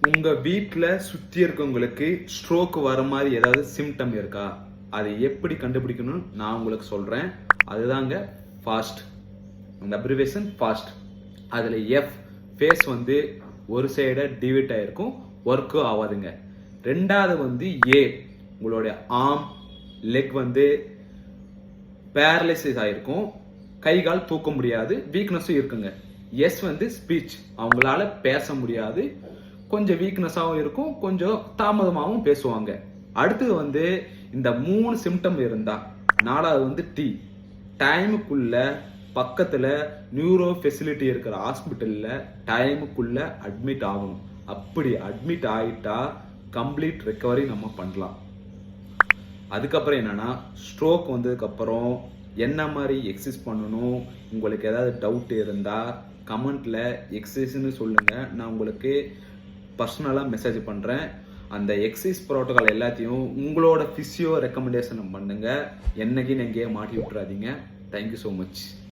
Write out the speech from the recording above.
உங்க வீட்ல சுத்தி இருக்கவங்களுக்கு ஸ்ட்ரோக் வர மாதிரி ஏதாவது சிம்டம் இருக்கா? அதை எப்படி கண்டுபிடிக்கணும்னு நான் உங்களுக்கு சொல்றேன். அதுதாங்க ஃபாஸ்ட். அந்த அப்ரிவேஷன் ஃபாஸ்ட். அதுல எஃப் ஃபேஸ் வந்து ஒரு சைட டிவிட் ஆயிருக்கும், ஒர்க்கும் ஆகாதுங்க. ரெண்டாவது வந்து ஏ உங்களுடைய ஆர்ம் லெக் வந்து பேரலைசிஸ் ஆயிருக்கும், கை கால் தூக்க முடியாது, வீக்னஸும் இருக்குங்க. எஸ் வந்து ஸ்பீச், அவங்களால பேச முடியாது, கொஞ்சம் வீக்னஸாகவும் இருக்கும், கொஞ்சம் தாமதமாகவும் பேசுவாங்க. அடுத்தது வந்து இந்த 3 சிம்டம் இருந்தா. நாலாவது வந்து டி, டைமுக்குள்ள பக்கத்துல நியூரோ ஃபெசிலிட்டி இருக்கிற ஹாஸ்பிட்டல்ல டைமுக்குள்ள அட்மிட் ஆகணும். அப்படி அட்மிட் ஆயிட்டா கம்ப்ளீட் ரெக்கவரி நம்ம பண்ணலாம். அதுக்கப்புறம் என்னன்னா, ஸ்ட்ரோக் வந்ததுக்கு அப்புறம் என்ன மாதிரி எக்ஸசைஸ் பண்ணணும், உங்களுக்கு ஏதாவது டவுட் இருந்தா கமெண்ட்ல எக்ஸசைஸ்னு சொல்லுங்க, நான் உங்களுக்கு பர்சனலாக மெசேஜ் பண்ணுறேன். அந்த எக்ஸசைஸ் ப்ரோட்டோகால் எல்லாத்தையும் உங்களோட ஃபிசியோ ரெக்கமெண்டேஷன் பண்ணுங்க. என்னைக்கு எங்கேயே மாட்டி விட்டுறாதீங்க. Thank you so much.